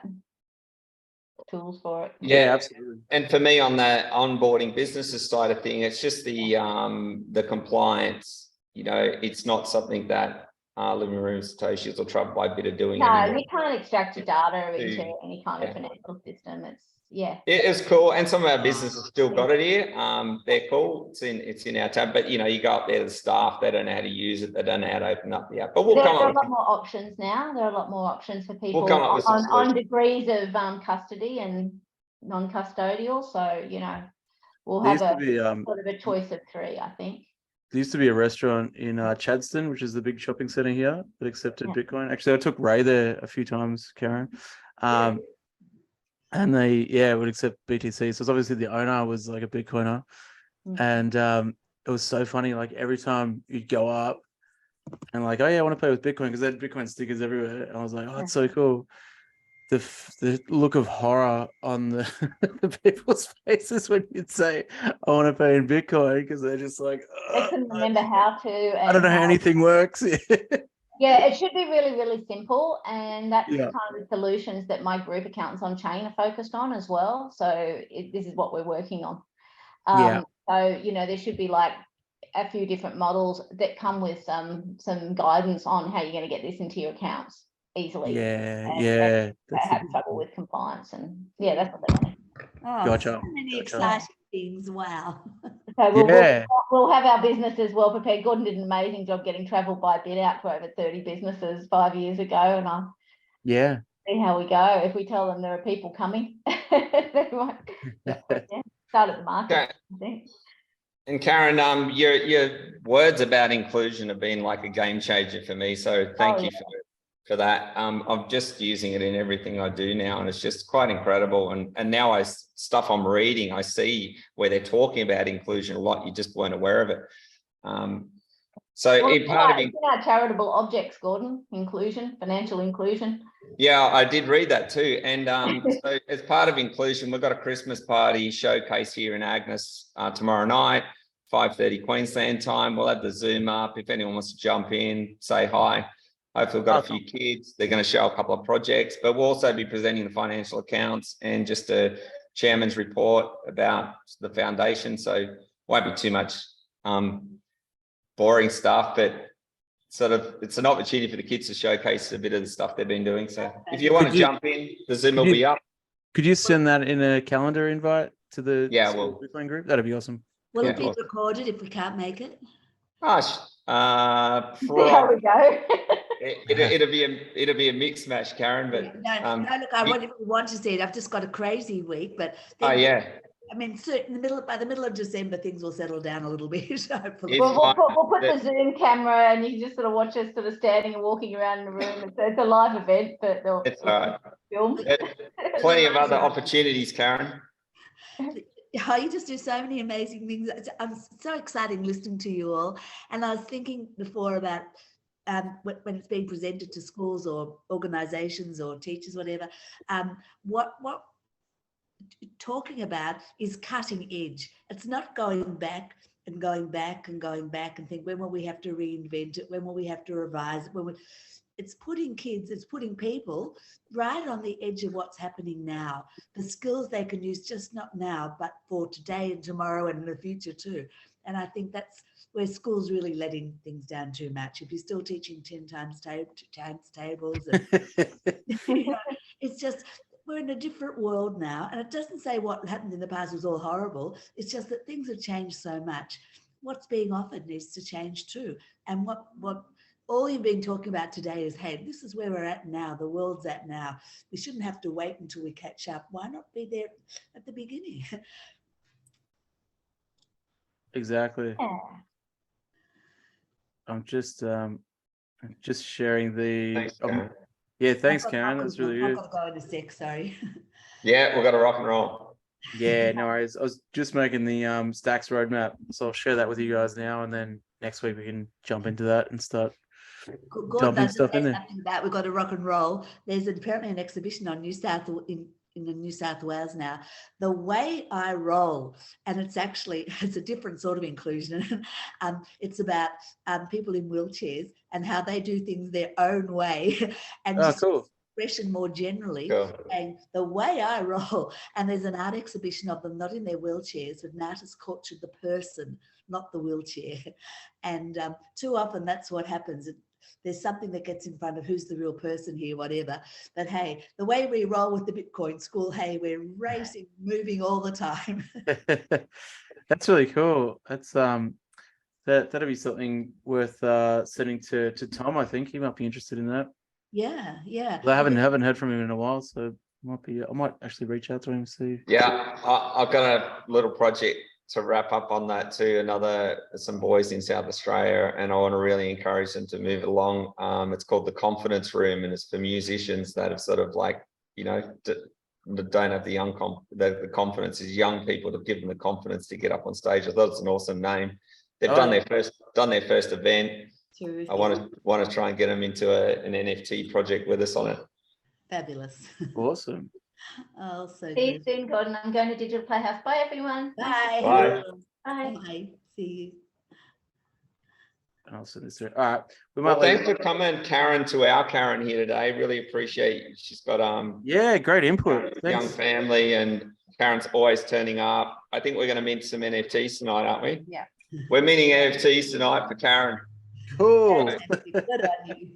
tools for it. yeah, absolutely. And for me, on the onboarding businesses side of thing, it's just the compliance. You know, it's not something that living room Satoshis or travel by bit are doing. No, anymore. you can't extract your data into any kind of financial system. It's cool, and some of our businesses still got it here. They're cool. It's in our tab, but you know, you go up there to the staff, they don't know how to use it, they don't know how to open up the app. But there are a lot more options now. There are a lot more options for people on degrees of custody and non-custodial. So, you know, we'll have sort of a choice of 3, I think. There used to be a restaurant in Chadstone, which is the big shopping center here, that accepted Bitcoin. Actually, I took Ray there a few times, Karen. And they, would accept BTC. So it's obviously the owner was like a Bitcoiner. And it was so funny. Like every time you'd go up and like, oh yeah, I want to play with Bitcoin, because they had Bitcoin stickers everywhere. And I was like, oh, that's so cool. The look of horror on the people's faces when you'd say, I want to pay in Bitcoin, because they're just like, they couldn't remember how to. I don't know how anything works. Yeah, it should be really, really simple. And that's the kind of the solutions that my group accountants on chain are focused on as well. So this is what we're working on. So, you know, there should be like a few different models that come with some guidance on how you're going to get this into your accounts easily. That have trouble with compliance, and that's what they want. Oh, Gotcha. So many exciting things. Wow. So we'll have our businesses well prepared. Gordon did an amazing job getting travel by bit out to over 30 businesses 5 years ago, and I'll see how we go. If we tell them there are people coming, they might start at the market. I think. And Karen, your words about inclusion have been like a game changer for me. So thank you for that. I'm just using it in everything I do now, and it's just quite incredible. And now stuff I'm reading, I see where they're talking about inclusion a lot. You just weren't aware of it. It's in our charitable objects, Gordon. Inclusion, financial inclusion. Yeah, I did read that too. And so as part of inclusion, we've got a Christmas party showcase here in Agnes tomorrow night, 5:30 Queensland time. We'll have the Zoom up. If anyone wants to jump in, say hi. Hopefully we've got a few kids. They're going to show a couple of projects, but we'll also be presenting the financial accounts and just a chairman's report about the foundation. So won't be too much boring stuff, but sort of it's an opportunity for the kids to showcase a bit of the stuff they've been doing. So if you want to jump in, the Zoom will be up. Could you send that in a calendar invite to the Bitcoin group? That'd be awesome. Will it be recorded if we can't make it? There we go. It'll be a mixed match, Karen. But no, look, I want to see it. I've just got a crazy week, but I mean, by the middle of December, things will settle down a little bit. Hopefully. We'll put the Zoom camera, and you can just sort of watch us sort of standing and walking around in the room. It's a live event, but it's all right. Film. Plenty of other opportunities, Karen. Oh, you just do so many amazing things. I'm so exciting listening to you all. And I was thinking before about when it's being presented to schools or organizations or teachers, whatever, what talking about is cutting edge. It's not going back and going back and going back and think, when will we have to reinvent it? When will we have to revise it? it's putting kids, it's putting people right on the edge of what's happening now. The skills they can use, just not now, but for today and tomorrow and in the future too. And I think that's where school's really letting things down too much. If you're still teaching 10 times tables, and, you know, it's just, we're in a different world now. And it doesn't say what happened in the past was all horrible. It's just that things have changed so much. What's being offered needs to change too. And what all you've been talking about today is, hey, this is where we're at now. The world's at now. We shouldn't have to wait until we catch up. Why not be there at the beginning? Exactly. Yeah. I'm just sharing the. Thanks, Karen. Yeah, thanks, Karen. That's really I've good. got to go in a sec. Sorry. Yeah, we've got to rock and roll. Yeah, no worries. I was just making the Stacks roadmap, so I'll share that with you guys now, and then next week we can jump into that and start Gordon, dumping stuff in there. something about we've got to rock and roll. There's apparently an exhibition on in the New South Wales now, The Way I Roll, and it's a different sort of inclusion. It's about people in wheelchairs and how they do things their own way, and Oh, just cool. expression more generally, Cool. and the way I roll. And there's an art exhibition of them not in their wheelchairs, but an artist cultured the person, not the wheelchair. And too often that's what happens. There's something that gets in front of who's the real person here, whatever. But hey, the way we roll with the Bitcoin school, hey, we're racing, moving all the time. That's really cool. That's that'll be something worth sending to Tom. I think he might be interested in that. Yeah, yeah. I haven't heard from him in a while, so I might actually reach out to him and see. Yeah, I've got a little project to wrap up on that too. Some boys in South Australia, and I want to really encourage them to move it along. It's called the Confidence Room, and it's for musicians that have sort of like, you know, don't have the confidence. Is young people to give them the confidence to get up on stage. I thought it's an awesome name. They've done their first event. Terrific. I want to try and get them into an NFT project with us on it. Fabulous. Awesome. Oh, so See you good. soon, Gordon. I'm going to Digital Playhouse. Bye, everyone. Bye. Bye. Bye. Bye. See you. I'll send this through. All right. Well, thanks for coming, Karen, to our Karen here today. Really appreciate. She's got yeah, great input. young Thanks. family, and Karen's always turning up. I think we're going to mint some NFTs tonight, aren't we? Yeah. We're minting NFTs tonight for Karen. Cool. Good on you.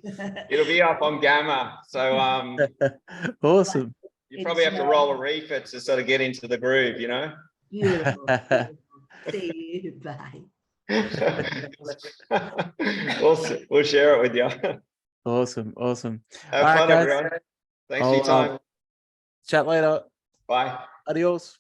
It'll be up on Gamma. So Awesome. you probably have to roll a reefer to sort of get into the groove, you know? Beautiful. See you. Bye. We'll share it with you. Awesome. Have All right, fun, guys. everyone. Thanks for your I'll, time. Chat later. Bye. Adios.